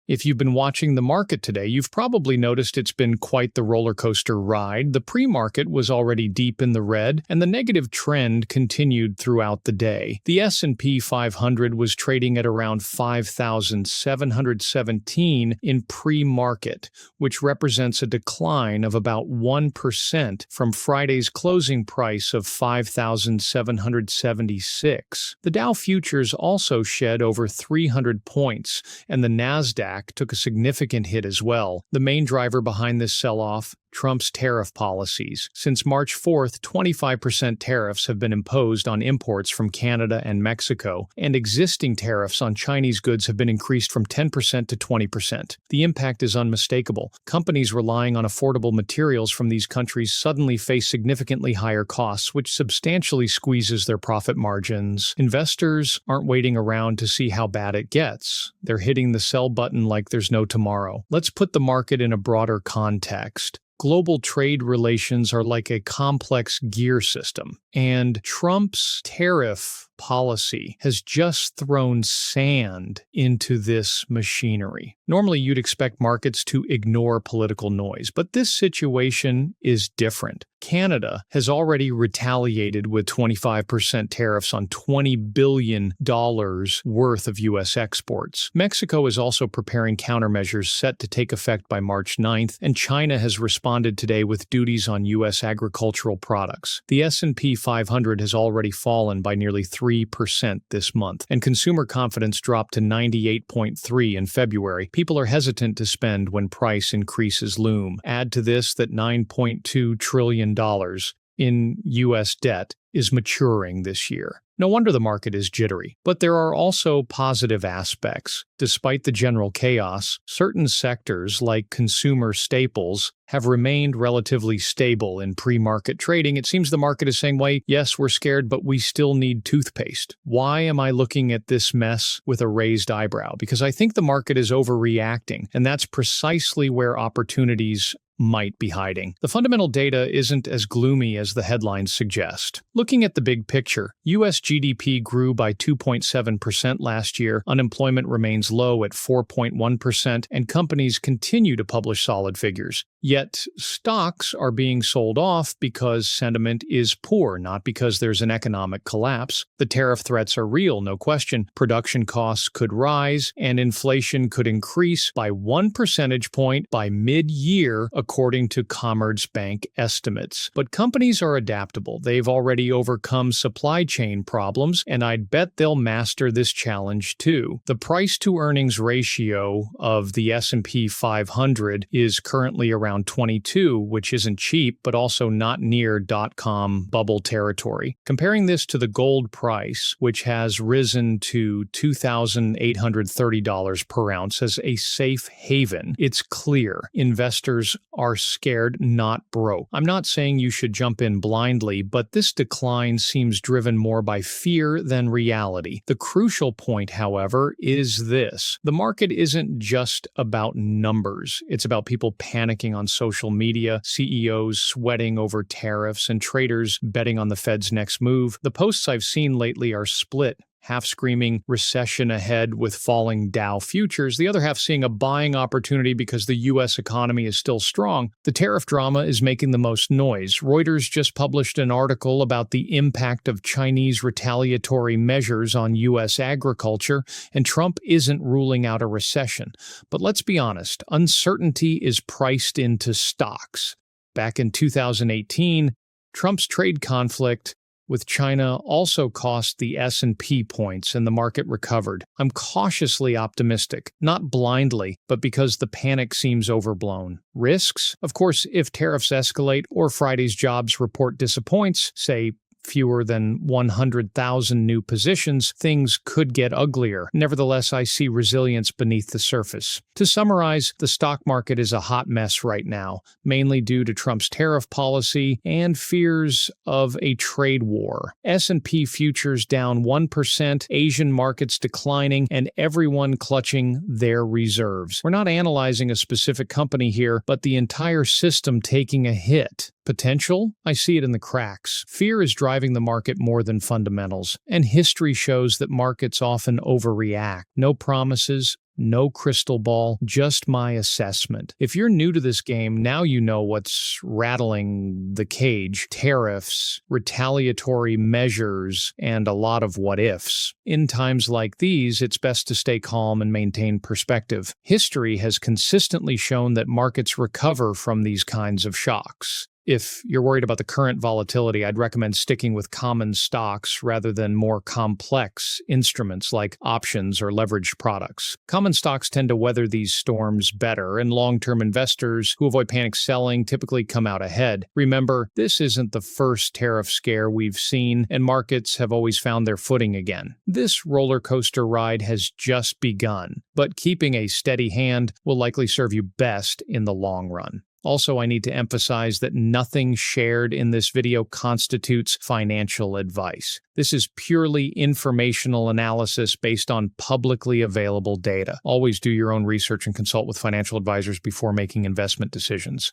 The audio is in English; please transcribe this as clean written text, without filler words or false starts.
If you've been watching the market today, you've probably noticed it's been quite the roller coaster ride. The pre-market was already deep in the red, and the negative trend continued throughout the day. The S&P 500 was trading at around 5,717 in pre-market, which represents a decline of about 1% from Friday's closing price of 5,776. The Dow futures also shed over 300 points, and the Nasdaq took a significant hit as well. The main driver behind this sell-off: Trump's tariff policies. Since March 4th, 25% tariffs have been imposed on imports from Canada and Mexico, and existing tariffs on Chinese goods have been increased from 10% to 20%. The impact is unmistakable. Companies relying on affordable materials from these countries suddenly face significantly higher costs, which substantially squeezes their profit margins. Investors aren't waiting around to see how bad it gets. They're hitting the sell button like there's no tomorrow. Let's put the market in a broader context. Global trade relations are like a complex gear system, and Trump's tariff policy has just thrown sand into this machinery. Normally, you'd expect markets to ignore political noise, but this situation is different. Canada has already retaliated with 25% tariffs on $20 billion worth of U.S. exports. Mexico is also preparing countermeasures set to take effect by March 9th, and China has responded today with duties on U.S. agricultural products. The S&P 500 has already fallen by nearly 3% this month, and consumer confidence dropped to 98.3 in February. People are hesitant to spend when price increases loom. Add to this that $9.2 trillion in U.S. debt is maturing this year. No wonder the market is jittery. But there are also positive aspects. Despite the general chaos, certain sectors like consumer staples have remained relatively stable in pre-market trading. It seems the market is saying, well, yes, we're scared, but we still need toothpaste. Why am I looking at this mess with a raised eyebrow? Because I think the market is overreacting, and that's precisely where opportunities might be hiding. The fundamental data isn't as gloomy as the headlines suggest. Looking at the big picture, U.S. GDP grew by 2.7% last year, unemployment remains low at 4.1%, and companies continue to publish solid figures. Yet, stocks are being sold off because sentiment is poor, not because there's an economic collapse. The tariff threats are real, no question. Production costs could rise, and inflation could increase by 1 percentage point by mid-year, according to Commerzbank estimates. But companies are adaptable. They've already overcome supply chain problems, and I'd bet they'll master this challenge too. The price-to-earnings ratio of the S&P 500 is currently around 22, which isn't cheap, but also not near dot-com bubble territory. Comparing this to the gold price, which has risen to $2,830 per ounce as a safe haven, it's clear investors are scared, not broke. I'm not saying you should jump in blindly, but this decline seems driven more by fear than reality. The crucial point, however, is this: the market isn't just about numbers. It's about people panicking on social media, CEOs sweating over tariffs, and traders betting on the Fed's next move. The posts I've seen lately are split. Half screaming recession ahead with falling Dow futures, the other half seeing a buying opportunity because the U.S. economy is still strong. The tariff drama is making the most noise. Reuters just published an article about the impact of Chinese retaliatory measures on U.S. agriculture, and Trump isn't ruling out a recession. But let's be honest, uncertainty is priced into stocks. Back in 2018, Trump's trade conflict with China also cost the S&P points and the market recovered. I'm cautiously optimistic, not blindly, but because the panic seems overblown. Risks? Of course, if tariffs escalate or Friday's jobs report disappoints, say fewer than 100,000 new positions, things could get uglier. Nevertheless, I see resilience beneath the surface. To summarize, the stock market is a hot mess right now, mainly due to Trump's tariff policy and fears of a trade war. S&P futures down 1%, Asian markets declining, and everyone clutching their reserves. We're not analyzing a specific company here, but the entire system taking a hit. Potential? I see it in the cracks. Fear is driving the market more than fundamentals, and history shows that markets often overreact. No promises, No crystal ball, just my assessment. If you're new to this game, now you know what's rattling the cage: tariffs, retaliatory measures, and a lot of what ifs. In times like these, it's best to stay calm and maintain perspective. History has consistently shown that markets recover from these kinds of shocks. If you're worried about the current volatility, I'd recommend sticking with common stocks rather than more complex instruments like options or leveraged products. Common stocks tend to weather these storms better, and long-term investors who avoid panic selling typically come out ahead. Remember, this isn't the first tariff scare we've seen, and markets have always found their footing again. This roller coaster ride has just begun, but keeping a steady hand will likely serve you best in the long run. Also, I need to emphasize that nothing shared in this video constitutes financial advice. This is purely informational analysis based on publicly available data. Always do your own research and consult with financial advisors before making investment decisions.